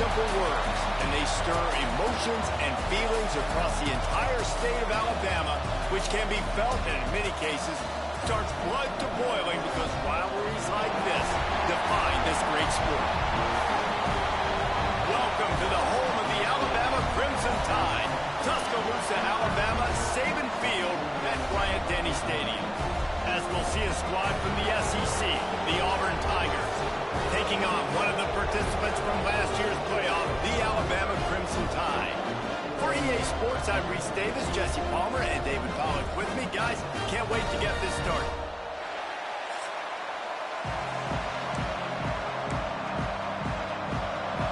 simple words, and they stir emotions and feelings across the entire state of Alabama, which can be felt and in many cases starts blood to boiling because rivalries like this define this great sport. Welcome to the home of the Alabama Crimson Tide, Tuscaloosa, Alabama, Saban Field at Bryant-Denny Stadium. As we'll see a squad from the SEC, the Auburn Tigers, taking on one of the participants from last year's playoff, the Alabama Crimson Tide. For EA Sports, I'm Reese Davis, Jesse Palmer, and David Pollack with me. Guys, can't wait to get this started.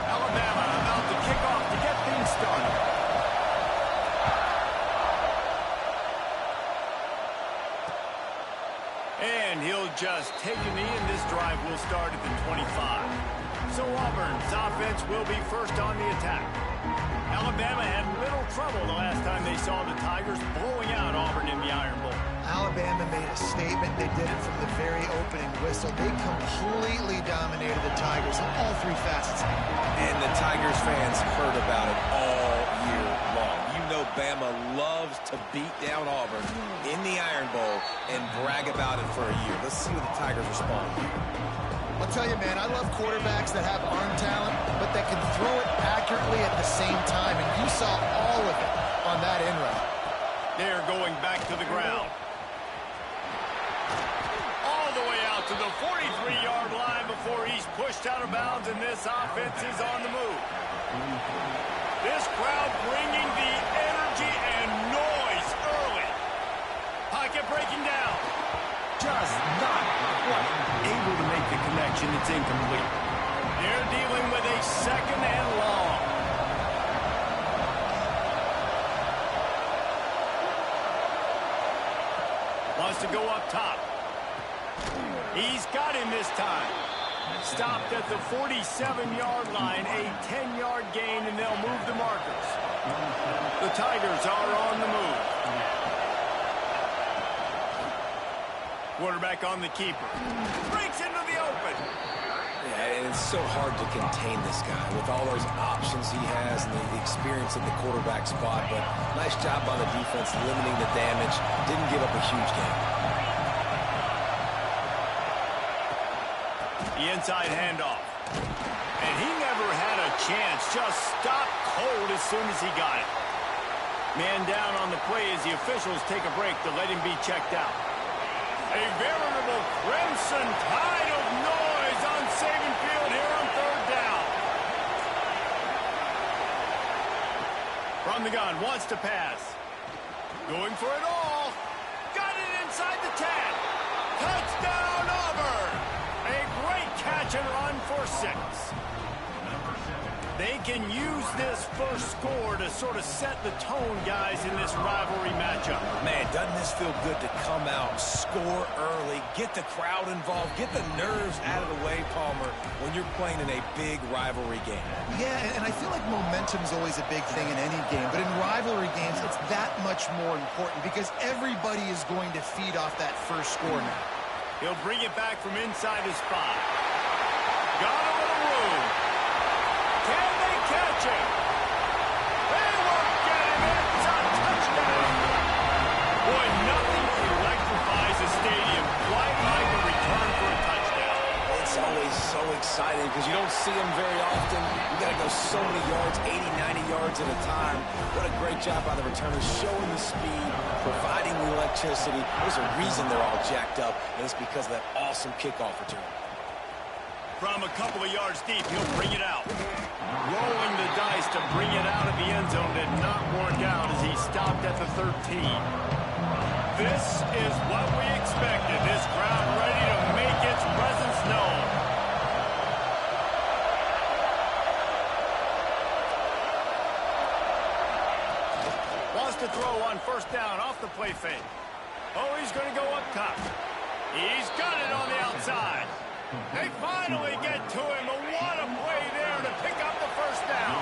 Alabama about to kick off to get things started. And he'll just take a knee, and this drive will start at the 25. So Auburn's offense will be first on the attack. Alabama had little trouble the last time they saw the Tigers blowing out Auburn in the Iron Bowl. Alabama made a statement. They did it from the very opening whistle. They completely dominated the Tigers in all three facets. And the Tigers fans heard about it all year long. You know Bama loves to beat down Auburn in the Iron Bowl and brag about it for a year. Let's see what the Tigers respond. I'll tell you, man, I love quarterbacks that have arm talent, but that can throw it accurately at the same time, and you saw all of it on that in route. They're going back to the ground. All the way out to the 43-yard line before he's pushed out of bounds, and this offense is on the move. This crowd bringing the energy and noise early. Pocket breaking down. Just not quite able to make the connection. It's incomplete. They're dealing with a second and long. Wants to go up top. He's got him this time. Stopped at the 47-yard line, a 10-yard gain, and they'll move the markers. The Tigers are on the move. Quarterback on the keeper. Breaks into the open. Yeah, and it's so hard to contain this guy with all those options he has and the experience at the quarterback spot. But nice job by the defense limiting the damage. Didn't give up a huge gain. The inside handoff. And he never had a chance. Just stopped cold as soon as he got it. Man down on the play as the officials take a break to let him be checked out. A veritable Crimson Tide of noise on Saban Field here on third down. From the gun, wants to pass. Going for it all. Got it inside the 10. Touchdown, Auburn. A great catch and run for 6. They can use this first score to sort of set the tone, guys, in this rivalry matchup. Man, doesn't this feel good to come out, score early, get the crowd involved, get the nerves out of the way, Palmer, when you're playing in a big rivalry game? Yeah, and I feel like momentum's always a big thing in any game, but in rivalry games, it's that much more important because everybody is going to feed off that first score now. He'll bring it back from inside his 5. Got a little room. Can they catch him? They won't get him. It's a touchdown. Boy, nothing electrifies a stadium quite like a return for a touchdown. It's always so exciting because you don't see them very often. You got to go so many yards, 80, 90 yards at a time. What a great job by the returners, showing the speed, providing the electricity. There's a reason they're all jacked up, and it's because of that awesome kickoff return. From a couple of yards deep, he'll bring it out. Rolling the dice to bring it out of the end zone did not work out as he stopped at the 13. This is what we expected. This crowd ready to make its presence known. Wants to throw on first down off the play fake. Oh, he's going to go up top. He's got it on the outside. They finally get to him, but what a play there to pick up the first down.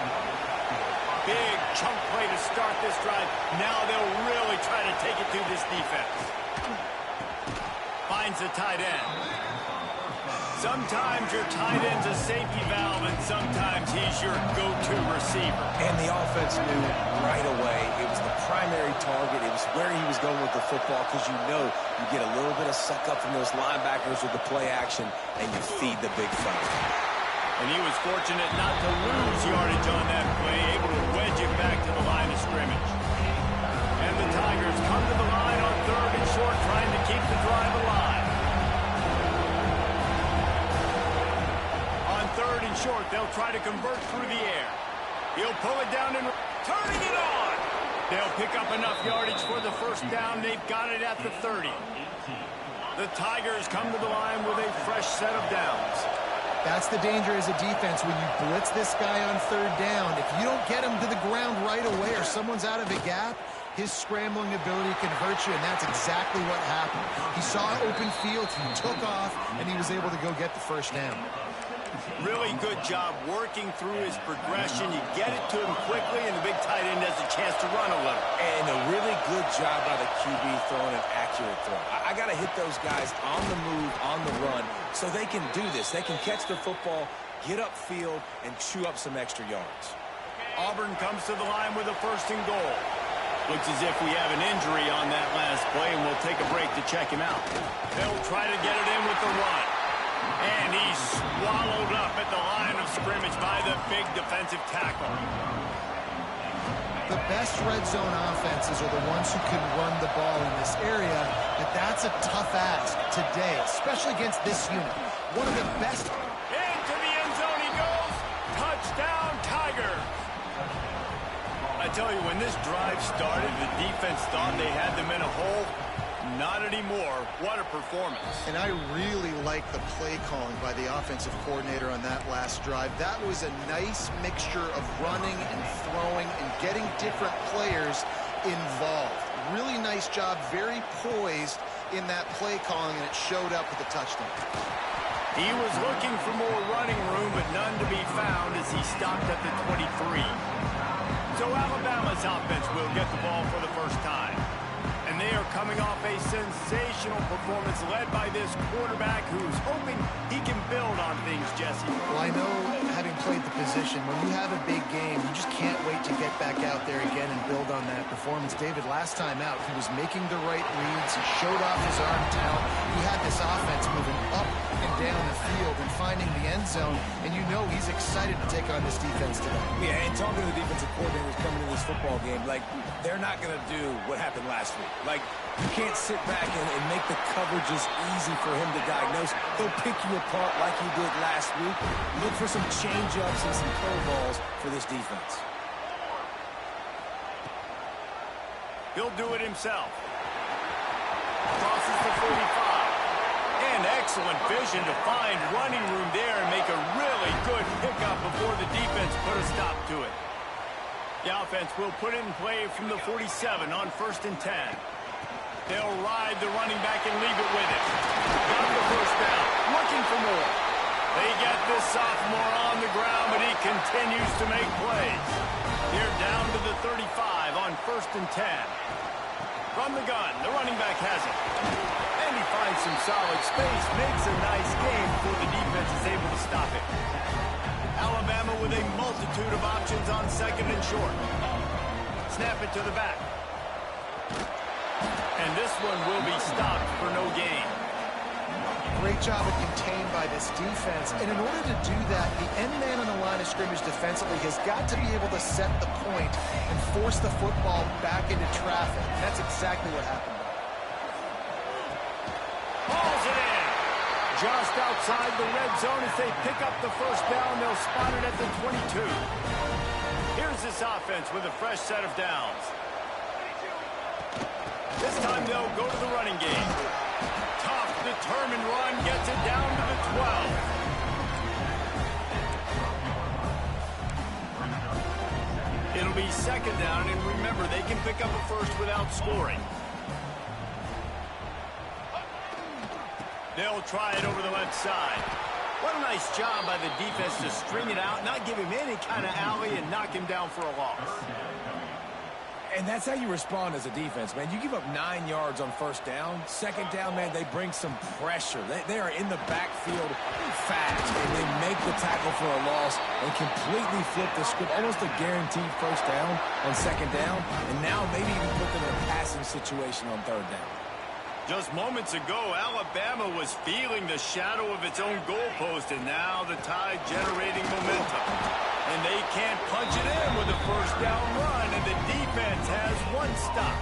Big chunk play to start this drive. Now they'll really try to take it to this defense. Finds the tight end. Sometimes your tight end's a safety valve, and sometimes he's your go-to receiver. And the offense knew right away it was the primary target. It was where he was going with the football because you know you get a little bit of suck up from those linebackers with the play action, and you feed the big fella. And he was fortunate not to lose yardage on that play, able to wedge it back to the line of scrimmage. And the Tigers come to the line on 3rd and short, trying to keep the drive alive. On 3rd and short, they'll try to convert through the air. He'll pull it down and turning it on. They'll pick up enough yardage for the first down. They've got it at the 30. The Tigers come to the line with a fresh set of downs. That's the danger as a defense when you blitz this guy on 3rd down. If you don't get him to the ground right away or someone's out of a gap, his scrambling ability can hurt you, and that's exactly what happened. He saw open field, he took off, and he was able to go get the first down. Really good job working through his progression. You get it to him quickly, and the big tight end has a chance to run a little. And a really good job by the QB throwing an accurate throw. I got to hit those guys on the move, on the run, so they can do this. They can catch the football, get upfield, and chew up some extra yards. Auburn comes to the line with a 1st and goal. Looks as if we have an injury on that last play, and we'll take a break to check him out. They'll try to get it in with the run. And he's swallowed up at the line of scrimmage by the big defensive tackle. The best red zone offenses are the ones who can run the ball in this area, but that's a tough ask today, especially against this unit. One of the best. Into the end zone he goes. Touchdown, Tigers. I tell you, when this drive started, the defense thought they had them in a hole. Not anymore. What a performance. And I really like the play calling by the offensive coordinator on that last drive. That was a nice mixture of running and throwing and getting different players involved. Really nice job, very poised in that play calling, and it showed up with the touchdown. He was looking for more running room, but none to be found as he stopped at the 23. So Alabama's offense will get the ball for the first time. And they are coming off a sensational performance led by this quarterback who's hoping he can build on things, Jesse. Well, I know, having played the position, when you have a big game, you just can't wait to get back out there again and build on that performance. David, last time out, he was making the right reads. He showed off his arm talent. He had this offense moving up and down the field and finding the end zone. And you know he's excited to take on this defense today. Yeah, and talking to the defensive coordinators coming to this football game, like, they're not going to do what happened last week. Like, you can't sit back and make the coverages easy for him to diagnose. He'll pick you apart like he did last week. Look for some change-ups and some curveballs for this defense. He'll do it himself. Crosses the 45. And excellent vision to find running room there and make a really good pickup before the defense put a stop to it. The offense will put it in play from the 47 on 1st and 10. They'll ride the running back and leave it with him. Got the first down. Looking for more. They get this sophomore on the ground, but he continues to make plays. They're down to the 35 on 1st and 10. From the gun, the running back has it. And he finds some solid space, makes a nice game before the defense is able to stop it. Alabama with a multitude of options on 2nd and short. Snap it to the back. And this one will be stopped for no gain. Great job of contained by this defense. And in order to do that, the end man on the line of scrimmage defensively has got to be able to set the point and force the football back into traffic. That's exactly what happened. Hauls it in. Just outside the red zone as they pick up the first down. They'll spot it at the 22. Here's this offense with a fresh set of downs. This time they'll go to the running game. Tough, determined run gets it down to the 12. It'll be 2nd down, and remember, they can pick up a first without scoring. They'll try it over the left side. What a nice job by the defense to string it out, not give him any kind of alley, and knock him down for a loss. And that's how you respond as a defense, man. You give up 9 yards on first down. Second down, man, they bring some pressure. They are in the backfield fast, and they make the tackle for a loss and completely flip the script. Almost a guaranteed first down on second down, and now maybe even put them in a passing situation on third down. Just moments ago, Alabama was feeling the shadow of its own goalpost, and now the Tide generating momentum. And they can't punch it in with a first down run, and the defense has one stop.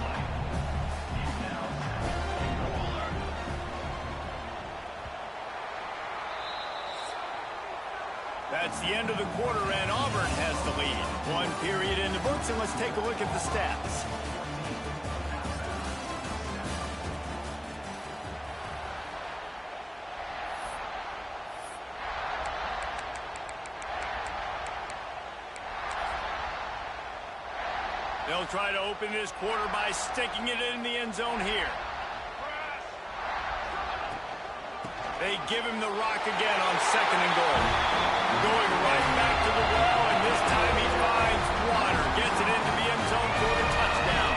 That's the end of the quarter, and Auburn has the lead. 1 period in the books, and let's take a look at the stats. They'll try to open this quarter by sticking it in the end zone here. They give him the rock again on 2nd and goal. Going right back to the wall, and this time he finds water. Gets it into the end zone for the touchdown.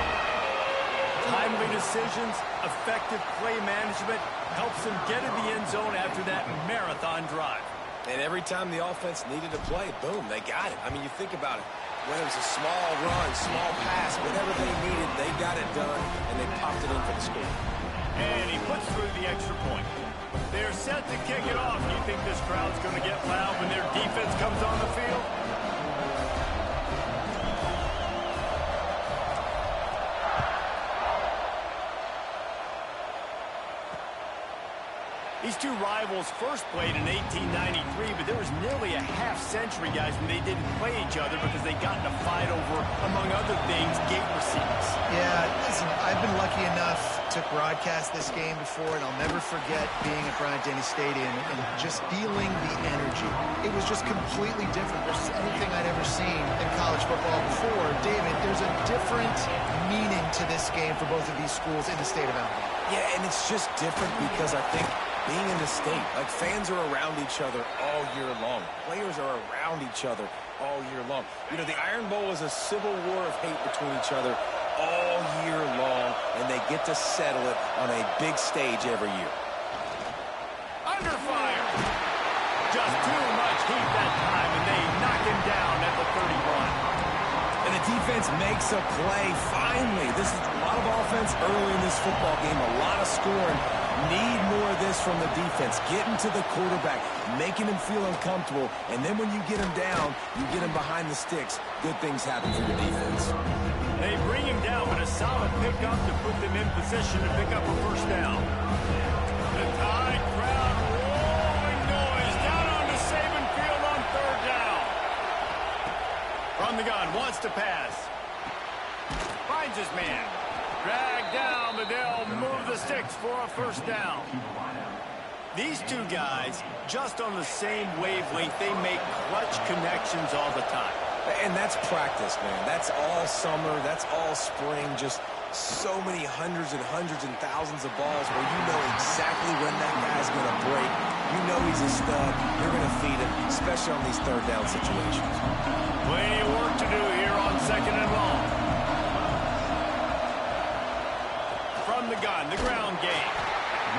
Timely decisions, effective play management helps them get in the end zone after that marathon drive. And every time the offense needed a play, boom, they got it. I mean, you think about it. Whether it was a small run, small pass, whatever they needed, they got it done, and they popped it in for the score. And he puts through the extra point. They're set to kick it off. Do you think this crowd's going to get loud when their defense comes on the field? These two rivals first played in 1893, but there was nearly a half-century, guys, when they didn't play each other because they got in a fight over, among other things, gate receipts. Yeah, listen, I've been lucky enough to broadcast this game before, and I'll never forget being at Bryant-Denny Stadium and just feeling the energy. It was just completely different versus anything I'd ever seen in college football before. David, there's a different meaning to this game for both of these schools in the state of Alabama. Yeah, and it's just different because I think being in the state, like fans are around each other all year long. Players are around each other all year long. You know, the Iron Bowl is a civil war of hate between each other all year long, and they get to settle it on a big stage every year. Under fire. Just too much heat that time, and they knock him down at the 31. And the defense makes a play, finally. This is a lot of offense early in this football game, a lot of scoring. Need more of this from the defense. Getting to the quarterback, making him feel uncomfortable, and then when you get him down, you get him behind the sticks. Good things happen for your defense. They bring him down, but a solid pickup to put them in position to pick up a first down. The Tide crowd rolling noise down on the Saban field on 3rd down. From the gun, wants to pass. Finds his man. Dragged down, but they'll move the sticks for a first down. These two guys, just on the same wavelength, they make clutch connections all the time. And that's practice, man. That's all summer. That's all spring. Just so many hundreds and thousands of balls where you know exactly when that guy's going to break. You know he's a stud. You're going to feed him, especially on these 3rd down situations. Plenty of work to do here on 2nd and long. From the gun, the ground game.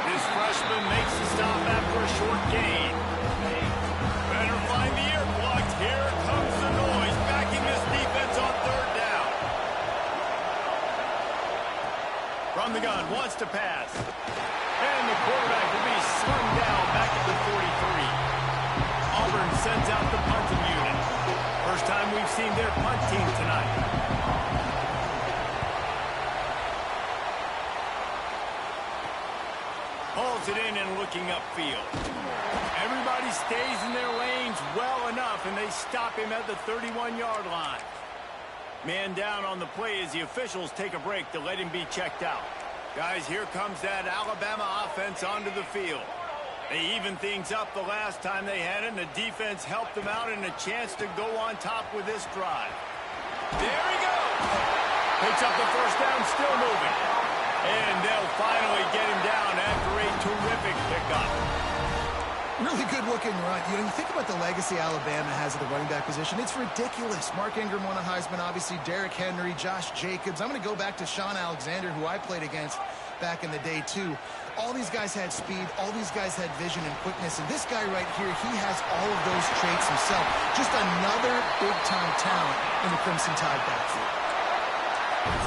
This freshman makes the stop after a short gain. Better find the ear plugs. Here comes the noise, backing this defense on 3rd down. From the gun, wants to pass. And the quarterback will be slung down back at the 43. Auburn sends out the punting unit. First time we've seen their punt team tonight. Hauls it in and looking upfield. Everybody stays in their lanes well enough, and they stop him at the 31-yard line. Man down on the play as the officials take a break to let him be checked out. Guys, here comes that Alabama offense onto the field. They evened things up the last time they had it, and the defense helped them out and a chance to go on top with this drive. There he goes. Picks up the first down, still moving. And they'll finally get him down after a terrific pickup. Really good looking run. You think about the legacy Alabama has at the running back position. It's ridiculous. Mark Ingram won a Heisman, obviously. Derrick Henry, Josh Jacobs. I'm going to go back to Sean Alexander, who I played against back in the day, too. All these guys had speed. All these guys had vision and quickness. And this guy right here, he has all of those traits himself. Just another big-time talent in the Crimson Tide backfield.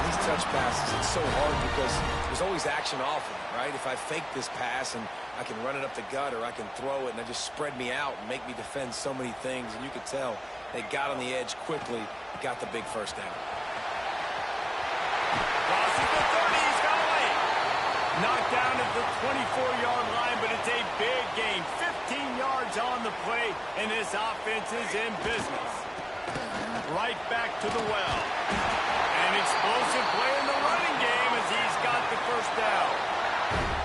These touch passes, it's so hard because there's always action off of it, right? If I fake this pass and I can run it up the gut or I can throw it and they just spread me out and make me defend so many things, and you could tell they got on the edge quickly, got the big first down. Crosses the 30, he's got away. Knocked down at the 24-yard line, but it's a big gain. 15 yards on the play, and this offense is in business. Right back to the well. An explosive play in the running game as he's got the first down.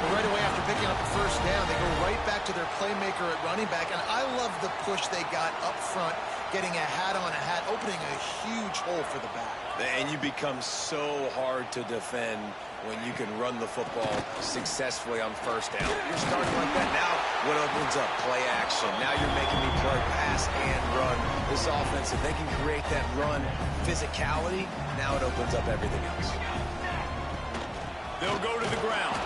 Well, right away after picking up the first down, they go right back to their playmaker at running back. And I love the push they got up front, getting a hat on a hat, opening a huge hole for the back. And you become so hard to defend when you can run the football successfully on first down. You're starting like that. Now what opens up? Play action. Now you're making me play pass and run. This offense, if they can create that run physicality, now it opens up everything else. They'll go to the ground,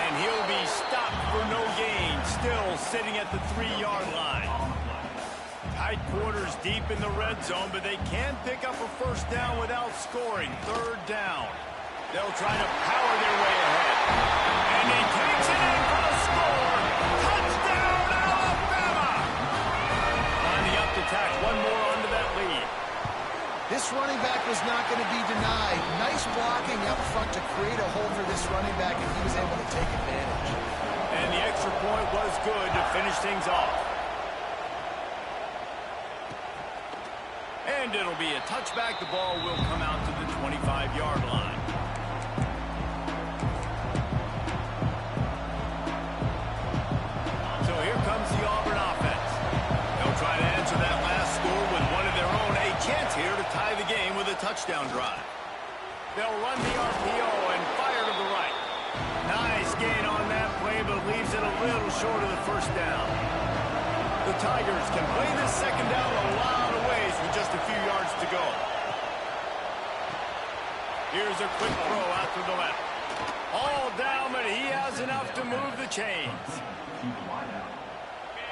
and he'll be stopped for no gain, still sitting at the 3-yard line. Tight quarters deep in the red zone, but they can pick up a first down without scoring. Third down. They'll try to power their way ahead. And he takes it in for the score. Touchdown, Alabama! Lining up to tack one more onto that lead. This running back was not going to be denied. Nice blocking up front to create a hole for this running back, and he was able to take advantage. And the extra point was good to finish things off. And it'll be a touchback. The ball will come out to the 25-yard line. So here comes the Auburn offense. They'll try to answer that last score with one of their own. A chance here to tie the game with a touchdown drive. They'll run the RPO and fire to the right. Nice gain on that play, but leaves it a little short of the first down. The Tigers can play this second down a lot of ways with just a few yards to go. Here's a quick throw out to the left. All down, but he has enough to move the chains.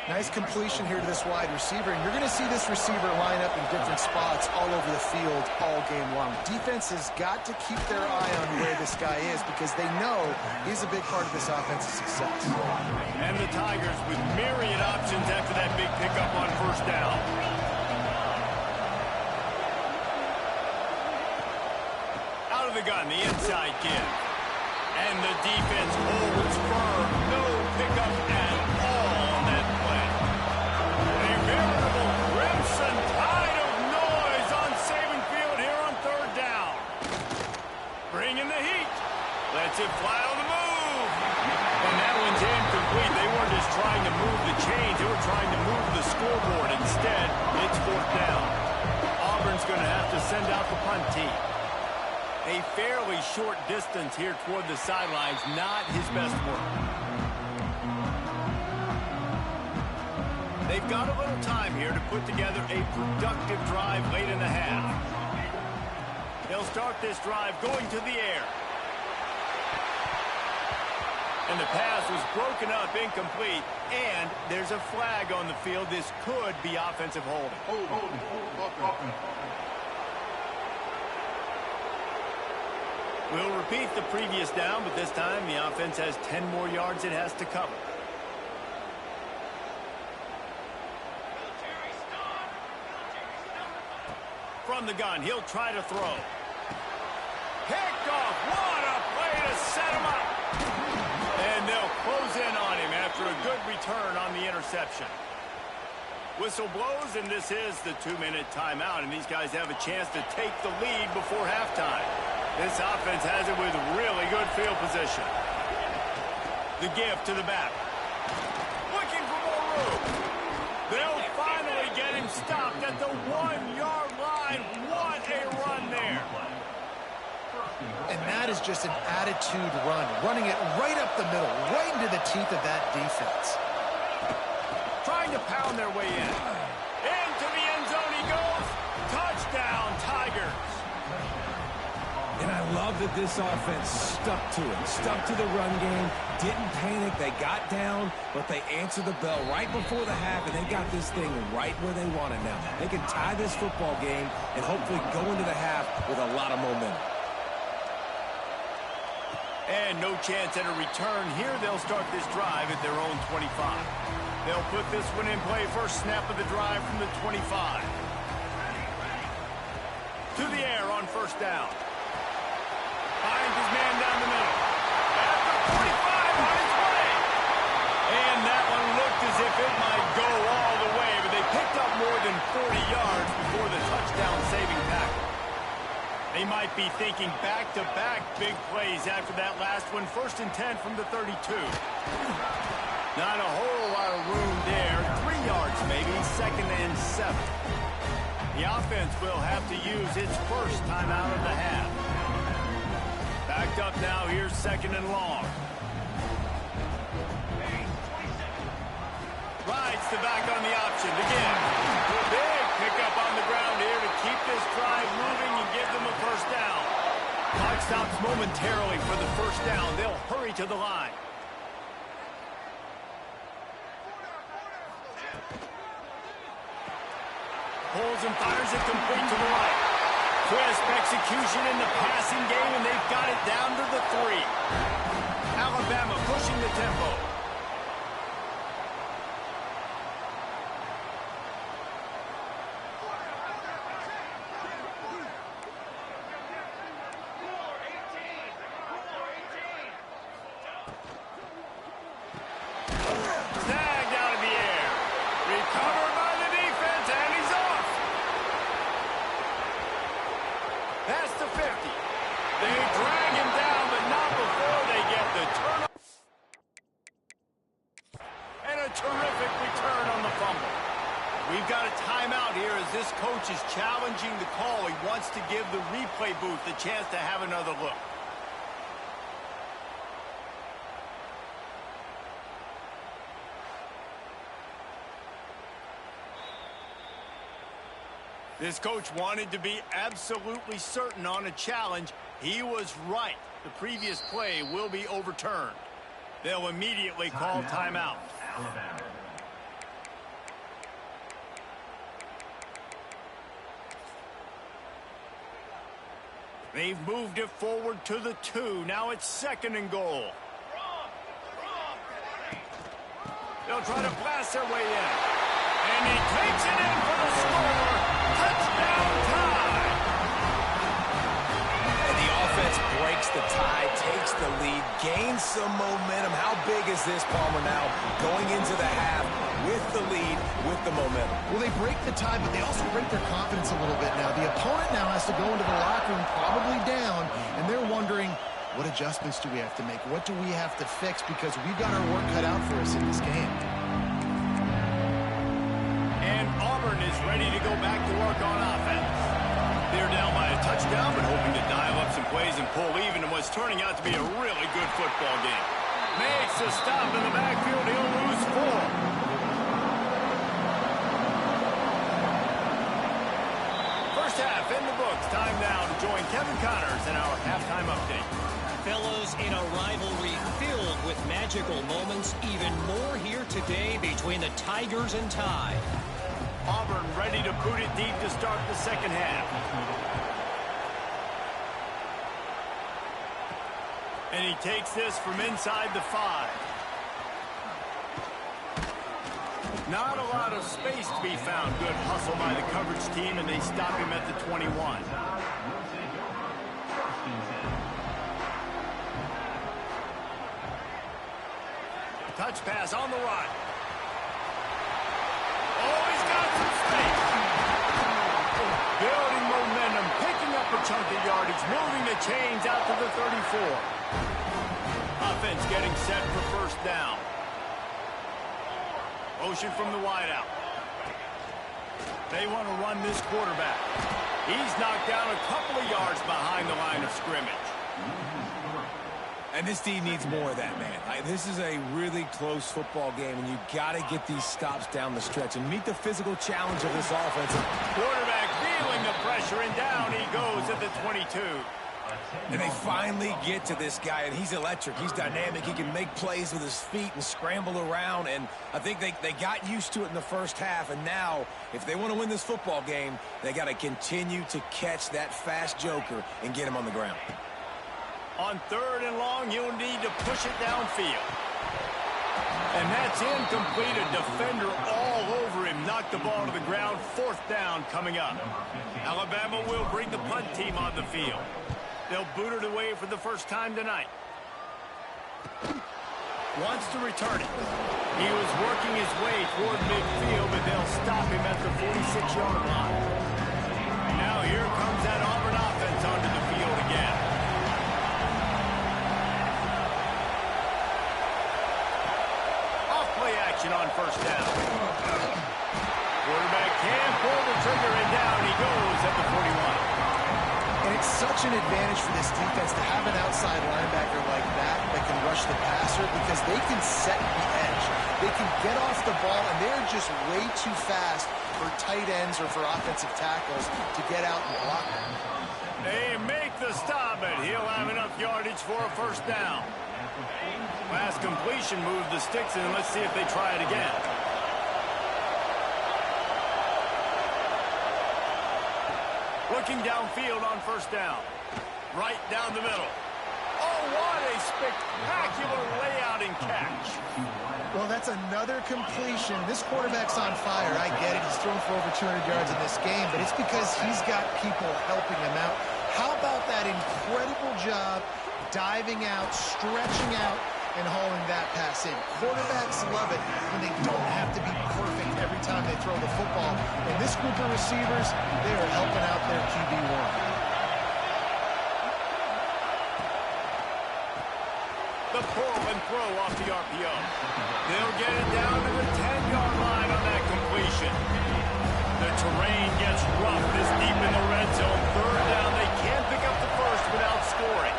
Nice completion here to this wide receiver, and you're going to see this receiver line up in different spots all over the field all game long. Defense has got to keep their eye on where this guy is because they know he's a big part of this offense's success. And the Tigers with myriad options after that big pickup on first down. Out of the gun, the inside give. And the defense holds firm. No pickup at all on that play. A veritable crimson tide of noise on Saban Field here on third down. Bringing the heat. Lets it fly on the move. And that one's incomplete. They weren't just trying to move the chains. They were trying to move the scoreboard. Instead, it's fourth down. Auburn's going to have to send out the punt team. A fairly short distance here toward the sidelines, not his best work. They've got a little time here to put together a productive drive late in the half. They'll start this drive going to the air. And the pass was broken up, incomplete, and there's a flag on the field. This could be offensive holding. We'll repeat the previous down, but this time the offense has 10 more yards it has to cover. From the gun, he'll try to throw. Picked off. What a play to set him up. And they'll close in on him after a good return on the interception. Whistle blows, and this is the 2-minute timeout, and these guys have a chance to take the lead before halftime. This offense has it with really good field position. The give to the back. Looking for more room. They'll finally get him stopped at the 1-yard line. What a run there. And that is just an attitude run, running it right up the middle, right into the teeth of that defense. pound their way in. Into the end zone he goes. Touchdown, Tigers. And I love that this offense stuck to it, stuck to the run game, didn't panic. They got down, but they answered the bell right before the half, and they got this thing right where they want it now. They can tie this football game and hopefully go into the half with a lot of momentum. And no chance at a return here. They'll start this drive at their own 25. They'll put this one in play. First snap of the drive from the 25. To the air on first down. Finds his man down the middle. At the 45 on his way. And that one looked as if it might go all the way, but they picked up more than 40 yards before the touchdown-saving tackle. They might be thinking back-to-back big plays after that last one. First and 10 from the 32. Not a whole lot of room there. 3 yards maybe, second and 7. The offense will have to use its first timeout of the half. Backed up now, here's second and long. Rides the back on the option again. Big pickup on the ground here to keep this drive moving and give them a first down. Clock stops momentarily for the first down. They'll hurry to the line. Pulls and fires it complete to the right. Crisp execution in the passing game, and they've got it down to the 3. Alabama pushing the tempo. Snagged out of the air. Recovered by the defense, and he's off. Past the 50. They drag him down, but not before they get the turnover. And a terrific return on the fumble. We've got a timeout here as this coach is challenging the call. He wants to give the replay booth the chance to have another look. This coach wanted to be absolutely certain on a challenge. He was right. The previous play will be overturned. They'll immediately call timeout. They've moved it forward to the 2. Now it's second and goal. They'll try to blast their way in. And he takes it in for the score. Touchdown tie. And the offense breaks the tie, takes the lead, gains some momentum. How big is this, Palmer, now going into the half with the lead, with the momentum? Well, they break the tie, but they also break their confidence a little bit now. The opponent now has to go into the locker room probably down, and they're wondering, what adjustments do we have to make? What do we have to fix? Because we've got our work cut out for us in this game. And Auburn is ready to go back to work on offense. They're down by a touchdown, but hoping to dial up some plays and pull even in what's turning out to be a really good football game. Makes a stop in the backfield. He'll lose 4. First half in the books. Time now to join Kevin Connors in our halftime update. Fellows, in a rivalry filled with magical moments, even more here today between the Tigers and Tide. Auburn ready to boot it deep to start the second half. And he takes this from inside the 5. Not a lot of space to be found. Good hustle by the coverage team, and they stop him at the 21. Touch pass on the run. Oh, he's got some space. Building momentum, picking up a chunk of yardage, moving the chains out to the 34. Offense getting set for first down. Motion from the wideout. They want to run this quarterback. He's knocked down a couple of yards behind the line of scrimmage. And this team needs more of that, man. This is a really close football game, and you got to get these stops down the stretch and meet the physical challenge of this offense. Quarterback feeling the pressure, and down he goes at the 22. And they finally get to this guy, and he's electric. He's dynamic. He can make plays with his feet and scramble around, and I think they got used to it in the first half, and now if they want to win this football game, they got to continue to catch that fast joker and get him on the ground. On 3rd and long, you'll need to push it downfield. And that's incomplete. A defender all over him. Knocked the ball to the ground. 4th down coming up. Alabama will bring the punt team on the field. They'll boot it away for the first time tonight. Wants to return it. He was working his way toward midfield, but they'll stop him at the 46-yard line. Now here comes that Auburn offense onto the field again. Off-play action on 1st down. Quarterback can pull the trigger, and down he goes at the 41. And it's such an advantage for this defense to have an outside linebacker like that can rush the passer, because they can set the edge. They can get off the ball, and they're just way too fast for tight ends or for offensive tackles to get out and block them. They make the stop, and he'll have enough yardage for a 1st down. Last completion moved the sticks, and let's see if they try it again. Looking downfield on 1st down. Right down the middle. Oh, what a spectacular layout and catch. Well, that's another completion. This quarterback's on fire. I get it. He's thrown for over 200 yards in this game, but it's because he's got people helping him out. How about that incredible job diving out, stretching out, and hauling that pass in? Quarterbacks love it when they don't have to be perfect every time they throw the football. And this group of receivers, they are helping out their QB1. The pull and throw off the RPO. They'll get it down to the 10-yard line on that completion. The terrain gets rough this deep in the red zone. 3rd down, they can't pick up the first without scoring.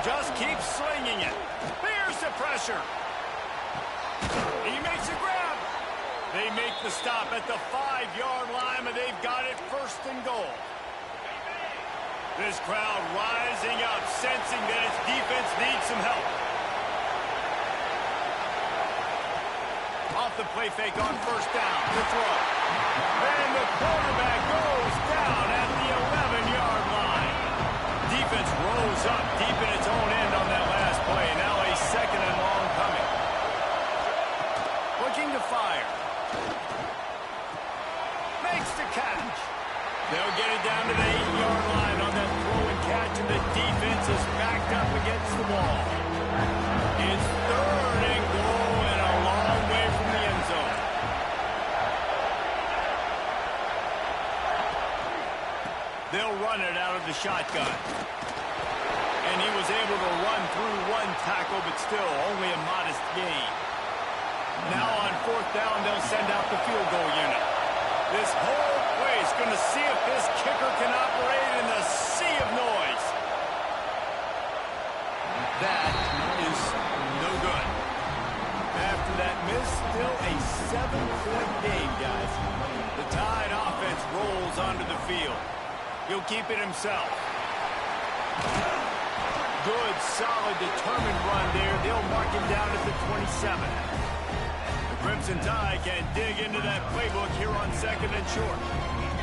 Just keep slinging it. Here's the pressure. He makes a grab. They make the stop at the 5-yard line, but they've got it 1st and goal. This crowd rising up, sensing that its defense needs some help. Off the play fake on 1st down. The throw. And the quarterback goes down at the 11-yard line. Defense rose up deep in its own end on that last play. Now a 2nd and long coming. Looking to fire. Makes the catch. They'll get it down to the 8-yard line on that throw and catch, and the defense is backed up against the wall. It's 3rd and goal and a long way from the end zone. They'll run it out of the shotgun. And he was able to run through 1 tackle, but still only a modest gain. Now on 4th down, they'll send out the field goal unit. This whole place going to see if this kicker can operate in the sea of noise. That is no good. After that miss, still a 7-point game, guys. The Tide offense rolls onto the field. He'll keep it himself. Good, solid, determined run there. They'll mark him down at the 27. Crimson Tide can dig into that playbook here on 2nd and short.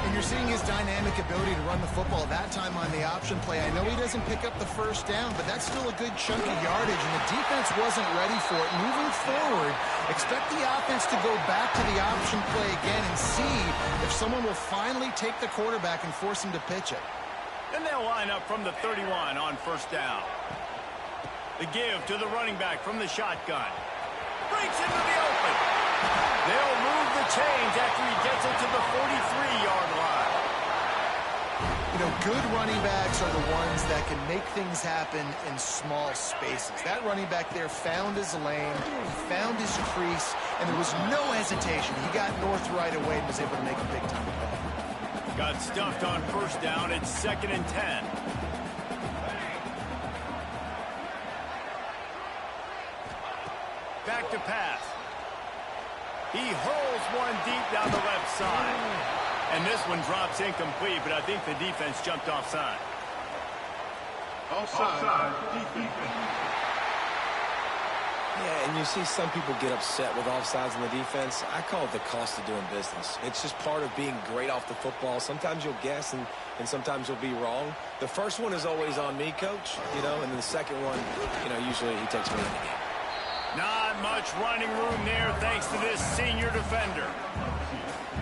And you're seeing his dynamic ability to run the football, that time on the option play. I know he doesn't pick up the 1st down, but that's still a good chunk of yardage, and the defense wasn't ready for it. Moving forward, expect the offense to go back to the option play again and see if someone will finally take the quarterback and force him to pitch it. And they'll line up from the 31 on 1st down. The give to the running back from the shotgun. Breaks into the open. They'll move the chains after he gets it to the 43-yard line. You know, good running backs are the ones that can make things happen in small spaces. That running back there found his lane, he found his crease, and there was no hesitation. He got north right away and was able to make a big-time play. Got stuffed on 1st down. It's 2nd and 10. to pass. He hurls one deep down the left side. And this one drops incomplete, but I think the defense jumped offside. Offside, defense. Yeah, and you see some people get upset with offsides in the defense. I call it the cost of doing business. It's just part of being great off the football. Sometimes you'll guess, and sometimes you'll be wrong. The first one is always on me, Coach, and then the second one, usually he takes me in the game. Not much running room there thanks to this senior defender.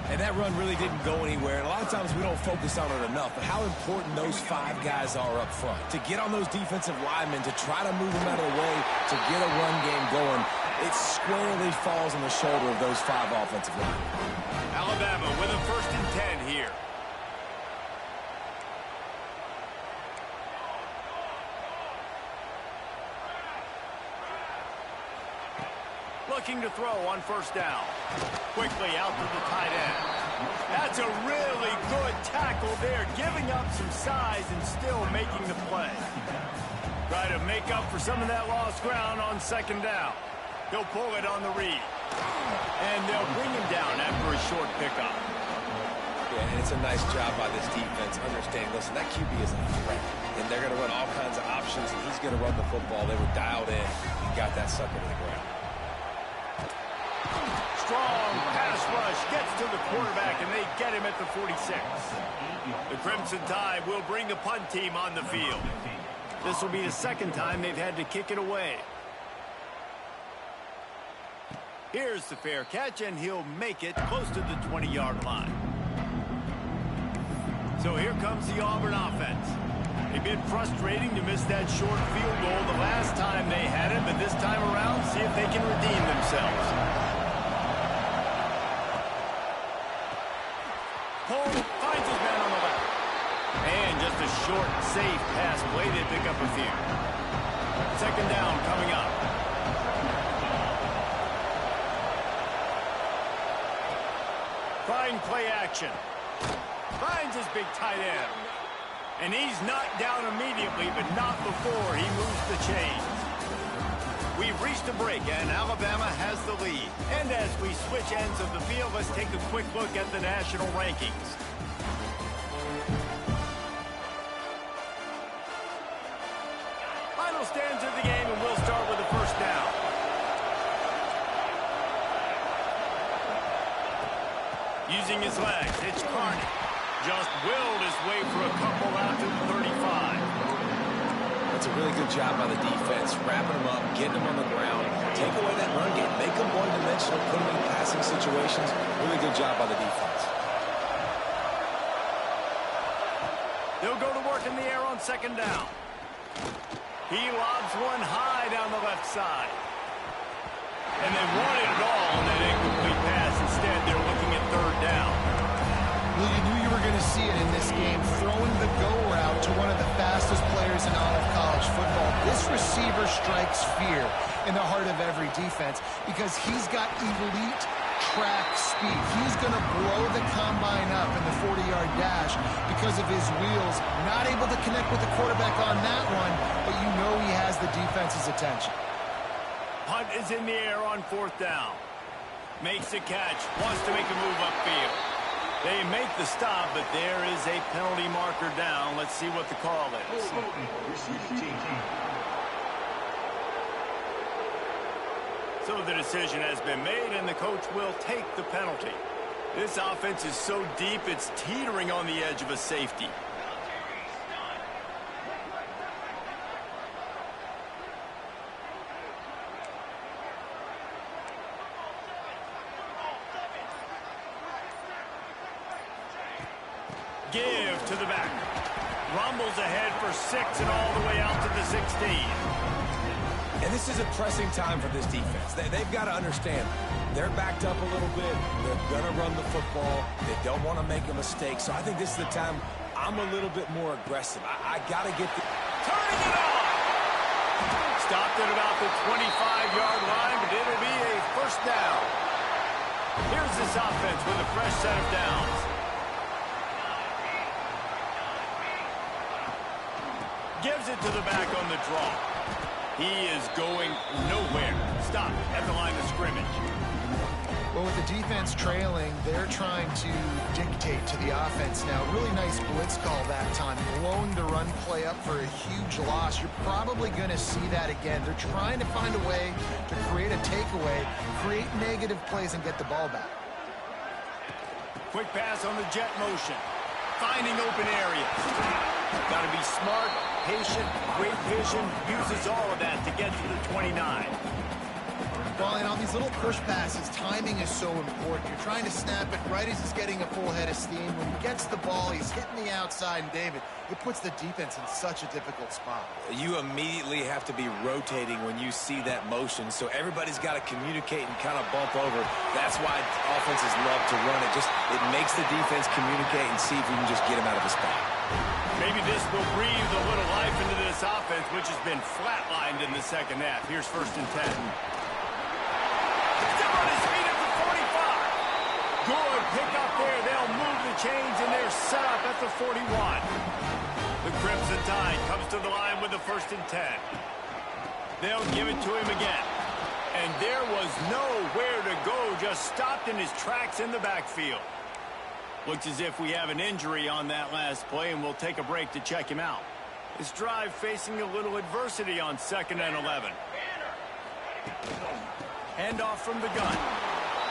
And that run really didn't go anywhere. And a lot of times we don't focus on it enough, but how important those 5 guys are up front. To get on those defensive linemen, to try to move them out of the way, to get a run game going, it squarely falls on the shoulder of those 5 offensive linemen. Alabama with a 1st and 10 here. Looking to throw on 1st down. Quickly out to the tight end. That's a really good tackle there, giving up some size and still making the play. Try to make up for some of that lost ground on 2nd down. He'll pull it on the read. And they'll bring him down after a short pickup. Yeah, and it's a nice job by this defense understanding, listen, that QB is a threat. And they're going to run all kinds of options, and he's going to run the football. They were dialed in and got that sucker to the ground. Strong pass rush gets to the quarterback, and they get him at the 46. The Crimson Tide will bring the punt team on the field. This will be the 2nd time they've had to kick it away. Here's the fair catch, and he'll make it close to the 20-yard line. So here comes the Auburn offense. A bit frustrating to miss that short field goal the last time they had it, but this time around, see if they can redeem themselves. Home finds his man on the left. And just a short, safe pass play. They pick up a few. 2nd down coming up. Trying play action. Finds his big tight end. And he's knocked down immediately, but not before he moves the chains. We've reached a break, and Alabama has the lead. And as we switch ends of the field, let's take a quick look at the national rankings. Final stands of the game, and we'll start with the 1st down. Using his legs, it's Carney. Just willed his way for a couple out to the 35. That's a really good job by the defense, wrapping them up, getting them on the ground, take away that run game, make them one-dimensional, put them in passing situations. Really good job by the defense. They'll go to work in the air on 2nd down. He lobs one high down the left side. And they wanted it all on that incomplete pass. Instead, they're looking at 3rd down. Well, you knew you were going to see it in this game, throwing the go route to one of the fastest players in all of college football. This receiver strikes fear in the heart of every defense because he's got elite track speed. He's going to blow the combine up in the 40-yard dash because of his wheels. Not able to connect with the quarterback on that one, but you know he has the defense's attention. Punt is in the air on 4th down. Makes a catch, wants to make a move upfield. They make the stop, but there is a penalty marker down. Let's see what the call is. So the decision has been made, and the coach will take the penalty. This offense is so deep, it's teetering on the edge of a safety. Give to the back. Rumbles ahead for 6 and all the way out to the 16. And this is a pressing time for this defense. They've got to understand, they're backed up a little bit. They're going to run the football. They don't want to make a mistake. So I think this is the time I'm a little bit more aggressive. I got to get the... Turning it off! Stopped at about the 25-yard line, but it'll be a 1st down. Here's this offense with a fresh set of downs. Gives it to the back on the draw. He is going nowhere. Stop at the line of scrimmage. Well, with the defense trailing, they're trying to dictate to the offense now. Really nice blitz call that time, blowing the run play up for a huge loss. You're probably going to see that again. They're trying to find a way to create a takeaway, create negative plays, and get the ball back. Quick pass on the jet motion. Finding open areas. Got to be smart, patient, great vision. Uses all of that to get to the 29. Well, and on these little push passes, timing is so important. You're trying to snap it right as he's getting a full head of steam. When he gets the ball, he's hitting the outside, and David, it puts the defense in such a difficult spot. You immediately have to be rotating when you see that motion, so everybody's got to communicate and kind of bump over. That's why offenses love to run it. It makes the defense communicate and see if we can just get him out of his spot. Maybe this will breathe a little life into this offense, which has been flatlined in the second half. Here's 1st and 10. Still on his feet at the 45. Good pick up there. They'll move the chains, and they're set up at the 41. The Crimson Tide comes to the line with the 1st and 10. They'll give it to him again. And there was nowhere to go, just stopped in his tracks in the backfield. Looks as if we have an injury on that last play, and we'll take a break to check him out. This drive facing a little adversity on 2nd and 11. Handoff from the gun.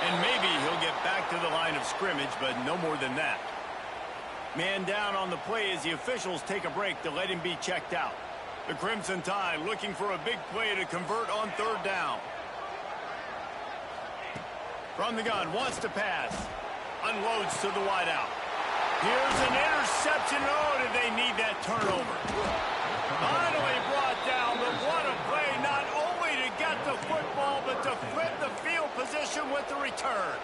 And maybe he'll get back to the line of scrimmage, but no more than that. Man down on the play as the officials take a break to let him be checked out. The Crimson Tide looking for a big play to convert on 3rd down. From the gun, wants to pass. Unloads to the wideout. Here's an interception. Oh, did they need that turnover? Finally brought down, but what a play. Not only to get the football, but to flip the field position with the return.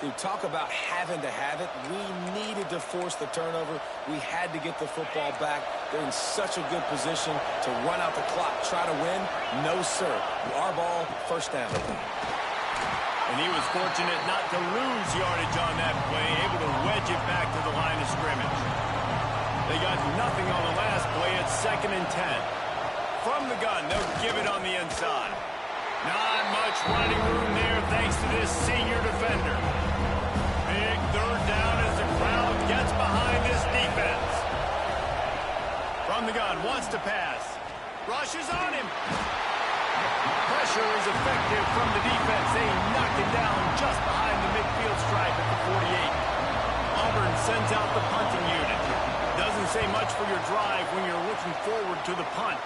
Dude, talk about having to have it. We needed to force the turnover. We had to get the football back. They're in such a good position to run out the clock, try to win. No, sir. Our ball, 1st down. And he was fortunate not to lose yardage on that play, able to wedge it back to the line of scrimmage. They got nothing on the last play at 2nd and 10. From the gun, they'll give it on the inside. Not much running room there thanks to this senior defender. Big 3rd down as the crowd gets behind this defense. From the gun, wants to pass. Rushes on him. Pressure is effective from the defense. They knock it down just behind the midfield stripe at the 48. Auburn sends out the punting unit. Doesn't say much for your drive when you're looking forward to the punt.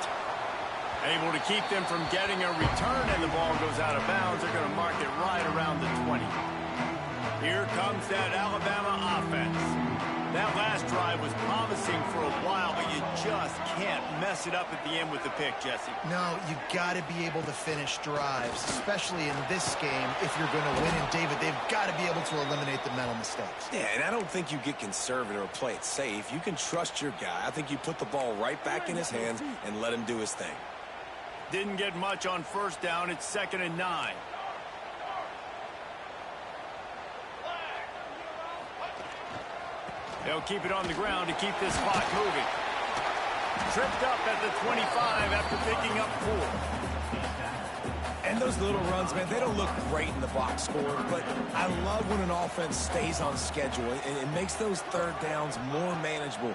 Able to keep them from getting a return, and the ball goes out of bounds. They're going to mark it right around the 20. Here comes that Alabama offense. That last drive was promising for a while, but you just can't mess it up at the end with the pick, Jesse. No, you got to be able to finish drives, especially in this game if you're going to win. And, David, they've got to be able to eliminate the mental mistakes. Yeah, and I don't think you get conservative or play it safe. You can trust your guy. I think you put the ball right back in his hands and let him do his thing. Didn't get much on 1st down. It's 2nd and 9. They'll keep it on the ground to keep this clock moving. Tripped up at the 25 after picking up 4. And those little runs, man, they don't look great in the box score, but I love when an offense stays on schedule. It makes those 3rd downs more manageable,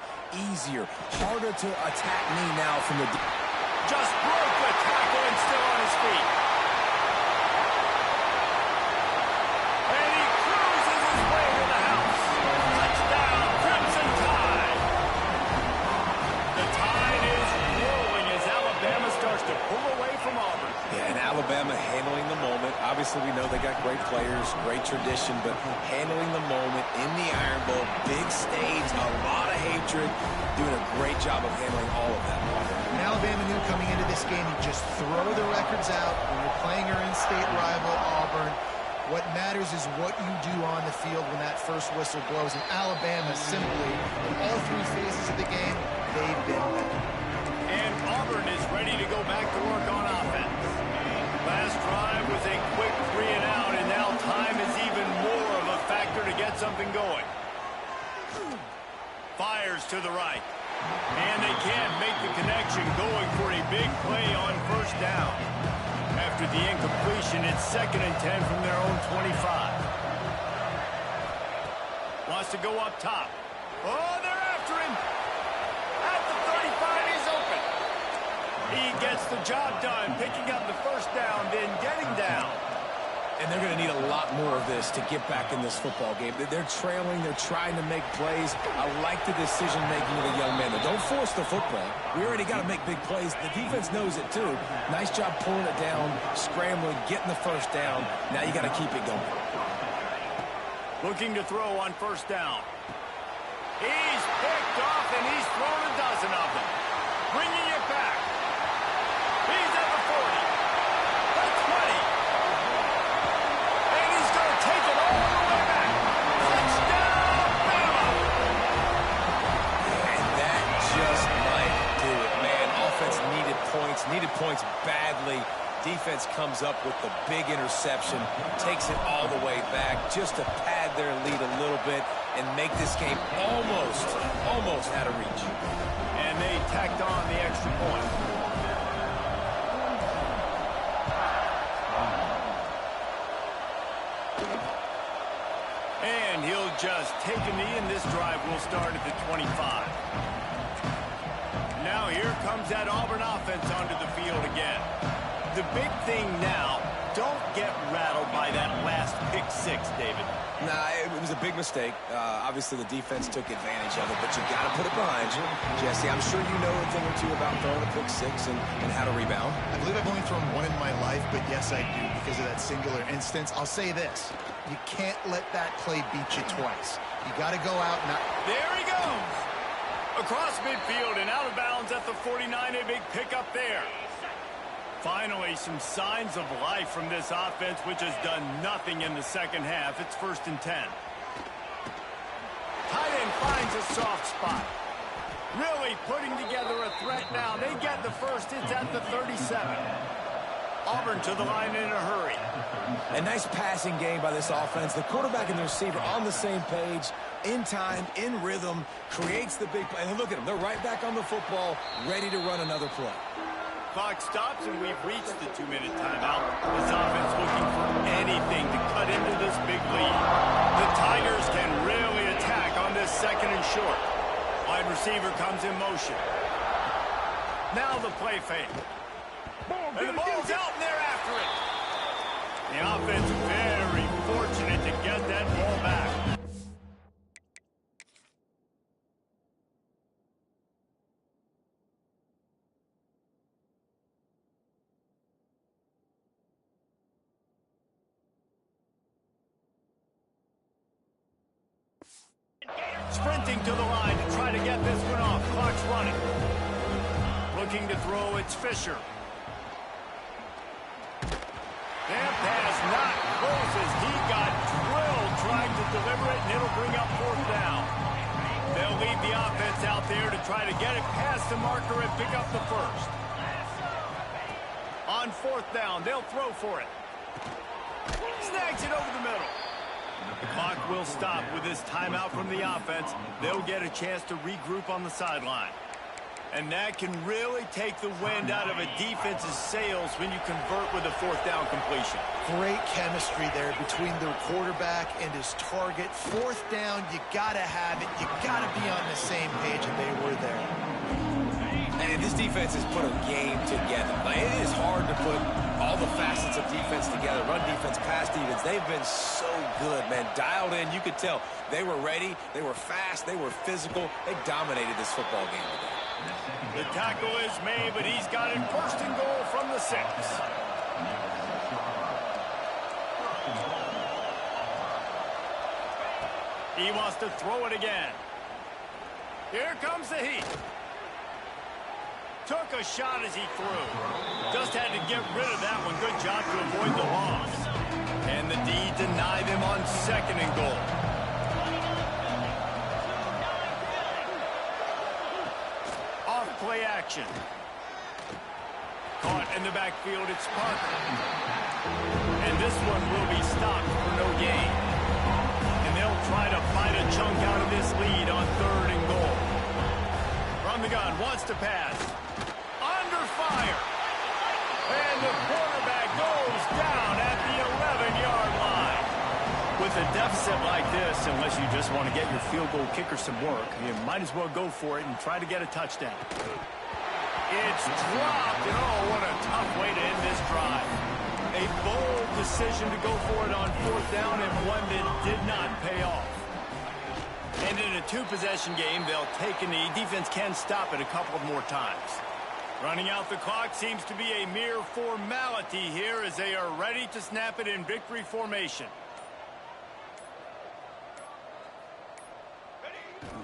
easier, harder to attack me now from the... Just broke the tackle and still on his feet. And he cruises his way to the house. Touchdown, Crimson Tide. The tide is rolling as Alabama starts to pull away from Auburn. Yeah, and Alabama handling the moment. Obviously, we know they got great players, great tradition, but handling the moment in the Iron Bowl, big stage, a lot of hatred, doing a great job of handling all of that. And Alabama knew coming into this game, you just throw the records out when you're playing your in-state rival, Auburn. What matters is what you do on the field when that first whistle blows. And Alabama simply, in all 3 phases of the game, they've been better. And Auburn is ready to go back to work on offense. Last drive was a quick 3 and out, and now time is even more of a factor to get something going. Fires to the right. And they can't make the connection, going for a big play on first down. After the incompletion, it's 2nd and 10 from their own 25. Wants to go up top. Oh, they're after him. At the 35, he's open. He gets the job done, picking up the first down, then getting down. And they're going to need a lot more of this to get back in this football game. They're trailing. They're trying to make plays. I like the decision-making of the young man. Don't force the football. We already got to make big plays. The defense knows it, too. Nice job pulling it down, scrambling, getting the first down. Now you got to keep it going. Looking to throw on first down. He's picked off, and he's thrown a dozen of them. Bringing it back. He's at the 40. The 20. And he's going to take it all the way back. Touchdown, Bama! And that just might do it, man. Offense needed points badly. Defense comes up with the big interception, takes it all the way back just to pad their lead a little bit and make this game almost out of reach. And they tacked on the extra point. And he'll just take a knee, and this drive will start at the 25. Now here comes that Auburn offense onto the field again. The big thing now, don't get rattled by that last pick six, David. Nah, it was a big mistake. Obviously, the defense took advantage of it, but you got to put it behind you. Jesse, I'm sure you know a thing or two about throwing a pick six and how to rebound. I believe I've only thrown one in my life, but yes, I do because of that singular instance. I'll say this. You can't let that play beat you twice. You got to go out and... There he goes. Across midfield and out of bounds at the 49, a big pickup there. Finally, some signs of life from this offense, which has done nothing in the second half. It's 1st and 10. Tight end finds a soft spot. Really putting together a threat now. They get the first. It's at the 37. Auburn to the line in a hurry. A nice passing game by this offense. The quarterback and the receiver on the same page, in time, in rhythm, creates the big play. And look at them. They're right back on the football, ready to run another play. Clock stops, and we've reached the 2-minute timeout. This offense looking for anything to cut into this big lead. The Tigers can really attack on this 2nd and short. Wide receiver comes in motion. Now the play fake. And the ball's out, and they're after it. The offense very fortunate to get that ball back. Sprinting to the line to try to get this one off. Clock's running. Looking to throw, it's Fisher. That pass not close as he got drilled trying to deliver it, and it'll bring up 4th down. They'll leave the offense out there to try to get it past the marker and pick up the first. On 4th down, they'll throw for it. Snags it over the middle. The clock will stop with this timeout from the offense. They'll get a chance to regroup on the sideline. And that can really take the wind out of a defense's sails when you convert with a 4th down completion. Great chemistry there between the quarterback and his target. 4th down, you got to have it. You got to be on the same page, and they were there. And this defense has put a game together. Like, it is hard to put all the facets of defense together. Run defense, pass defense. They've been so good, man. Dialed in. You could tell they were ready. They were fast. They were physical. They dominated this football game today. The tackle is made, but he's got it 1st and goal from the 6. He wants to throw it again. Here comes the heat. Took a shot as he threw. Just had to get rid of that one. Good job to avoid the loss. And the D denied him on 2nd and goal. Off play action. Caught in the backfield, it's Parker. And this one will be stopped for no gain. And they'll try to fight a chunk out of this lead on 3rd and goal. From From the gun, wants to pass. Under fire. And the quarterback goes down at the 11-yard line. With a deficit like this, unless you just want to get your field goal kicker some work, you might as well go for it and try to get a touchdown. It's dropped, and oh, what a tough way to end this drive. A bold decision to go for it on fourth down, and one that did not pay off. And in a two-possession game, they'll take a knee. Defense can stop it a couple more times. Running out the clock seems to be a mere formality here as they are ready to snap it in victory formation.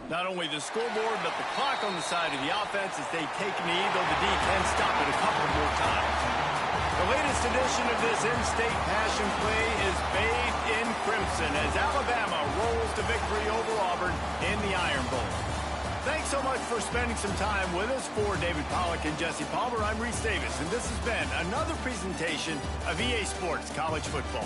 Not only the scoreboard, but the clock on the side of the offense as they take a knee, though the D can stop it a couple more times. The latest edition of this in-state passion play is bathed in crimson as Alabama rolls to victory over Auburn in the Iron Bowl. Thanks so much for spending some time with us. For David Pollack and Jesse Palmer, I'm Reese Davis, and this has been another presentation of EA Sports College Football.